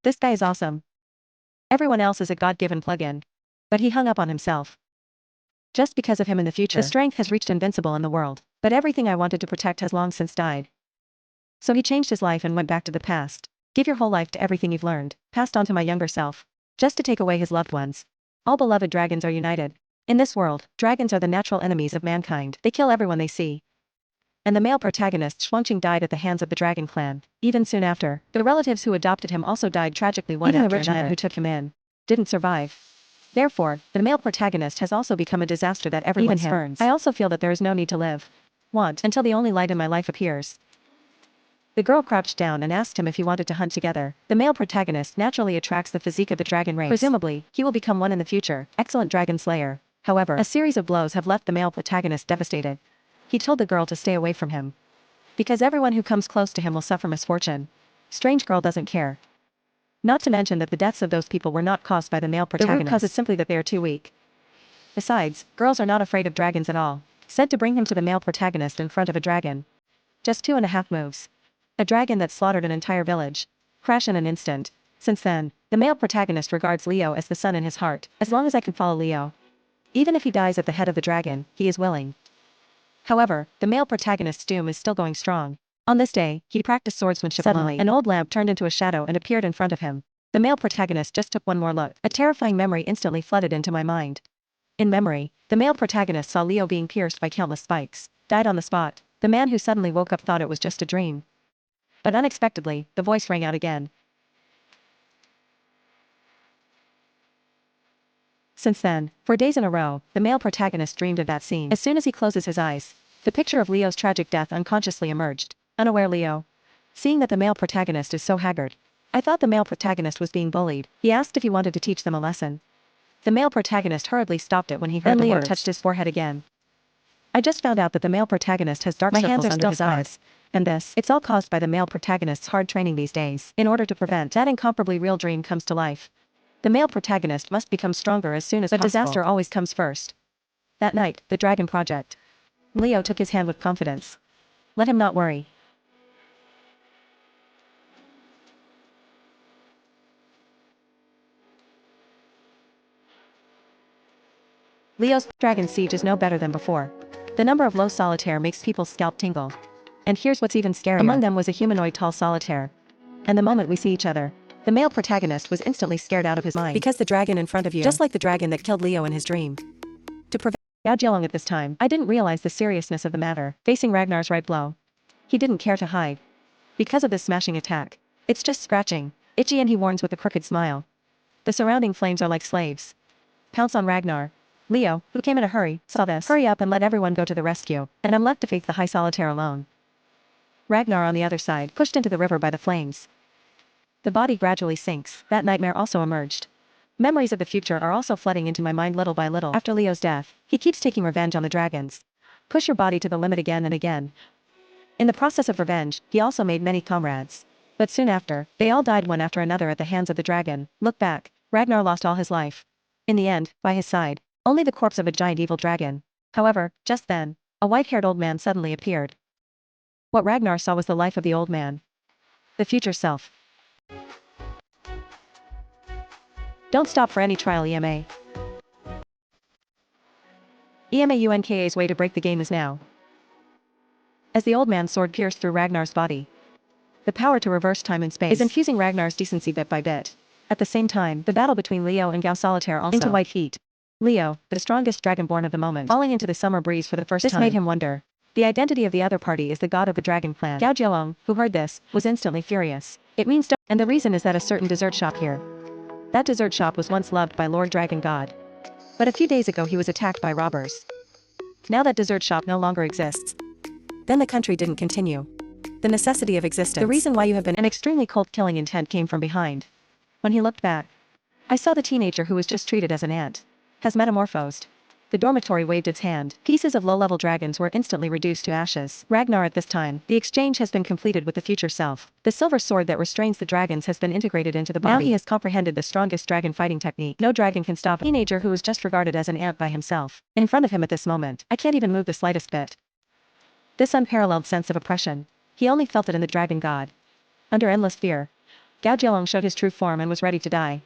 This guy is awesome. Everyone else is a God-given plug-in. But he hung up on himself. Just because of him in the future, the strength has reached invincible in the world. But everything I wanted to protect has long since died. So he changed his life and went back to the past. Give your whole life to everything you've learned, passed on to my younger self. Just to take away his loved ones. All beloved dragons are united. In this world, dragons are the natural enemies of mankind. They kill everyone they see. And the male protagonist Xuanqing died at the hands of the dragon clan. Even soon after, the relatives who adopted him also died tragically. Even the rich man who took him in didn't survive. Therefore, the male protagonist has also become a disaster that everyone spurns. I also feel that there is no need to live. Want until the only light in my life appears. The girl crouched down and asked him if he wanted to hunt together. The male protagonist naturally attracts the physique of the dragon race. Presumably, he will become one in the future. Excellent dragon slayer. However, a series of blows have left the male protagonist devastated. He told the girl to stay away from him. Because everyone who comes close to him will suffer misfortune. Strange girl doesn't care. Not to mention that the deaths of those people were not caused by the male protagonist. The root cause is simply that they are too weak. Besides, girls are not afraid of dragons at all. Said to bring him to the male protagonist in front of a dragon. Just 2.5 moves. A dragon that slaughtered an entire village. Crash in an instant. Since then, the male protagonist regards Leo as the son in his heart. As long as I can follow Leo. Even if he dies at the head of the dragon, he is willing. However, the male protagonist's doom is still going strong. On this day, he practiced swordsmanship. Suddenly, an old lamp turned into a shadow and appeared in front of him. The male protagonist just took one more look. A terrifying memory instantly flooded into my mind. In memory, the male protagonist saw Leo being pierced by countless spikes. Died on the spot. The man who suddenly woke up thought it was just a dream. But unexpectedly, the voice rang out again. Since then, for days in a row, the male protagonist dreamed of that scene. As soon as he closes his eyes, the picture of Leo's tragic death unconsciously emerged. Unaware Leo. Seeing that the male protagonist is so haggard. I thought the male protagonist was being bullied. He asked if he wanted to teach them a lesson. The male protagonist hurriedly stopped it when he heard the Leo touched his forehead again. I just found out that the male protagonist has dark circles under his eyes. And this, it's all caused by the male protagonist's hard training these days. In order to prevent that incomparably real dream comes to life. The male protagonist must become stronger as soon as possible. But disaster always comes first. That night, the Dragon Project. Leo took his hand with confidence. Let him not worry. Leo's Dragon Siege is no better than before. The number of low solitaire makes people's scalp tingle. And here's what's even scarier. Among them was a humanoid tall solitaire. And the moment we see each other, the male protagonist was instantly scared out of his mind. Because the dragon in front of you, just like the dragon that killed Leo in his dream. To prevent Yao Jialong at this time, I didn't realize the seriousness of the matter. Facing Ragnar's right blow. He didn't care to hide. Because of this smashing attack. It's just scratching. Itchy, and he warns with a crooked smile. The surrounding flames are like slaves. Pounce on Ragnar. Leo, who came in a hurry, saw this. Hurry up and let everyone go to the rescue. And I'm left to face the high solitaire alone. Ragnar on the other side, pushed into the river by the flames. The body gradually sinks. That nightmare also emerged. Memories of the future are also flooding into my mind little by little. After Leo's death, he keeps taking revenge on the dragons. Push your body to the limit again and again. In the process of revenge, he also made many comrades. But soon after, they all died one after another at the hands of the dragon. Look back, Ragnar lost all his life. In the end, by his side, only the corpse of a giant evil dragon. However, just then, a white-haired old man suddenly appeared. What Ragnar saw was the life of the old man. The future self. Don't stop for any trial, EMA. EMA-UNKA's way to break the game is now. As the old man's sword pierced through Ragnar's body. The power to reverse time and space is infusing Ragnar's decency bit by bit. At the same time, the battle between Leo and Gao Solitaire also into white heat. Leo, the strongest dragonborn of the moment, falling into the summer breeze for the first time. This made him wonder. The identity of the other party is the god of the dragon clan. Gao Jialong, who heard this, was instantly furious. It means and the reason is that a certain dessert shop here. That dessert shop was once loved by Lord Dragon God. But a few days ago he was attacked by robbers. Now that dessert shop no longer exists. Then the country didn't continue. The necessity of existence. The reason why you have been an extremely cold killing intent came from behind. When he looked back, I saw the teenager who was just treated as an ant. Has metamorphosed. The dormitory waved its hand. Pieces of low-level dragons were instantly reduced to ashes. Ragnar at this time, the exchange has been completed with the future self. The silver sword that restrains the dragons has been integrated into the body. Now he has comprehended the strongest dragon fighting technique. No dragon can stop a teenager who was just regarded as an ant by himself. In front of him at this moment, I can't even move the slightest bit. This unparalleled sense of oppression. He only felt it in the dragon god. Under endless fear. Gao Jialong showed his true form and was ready to die.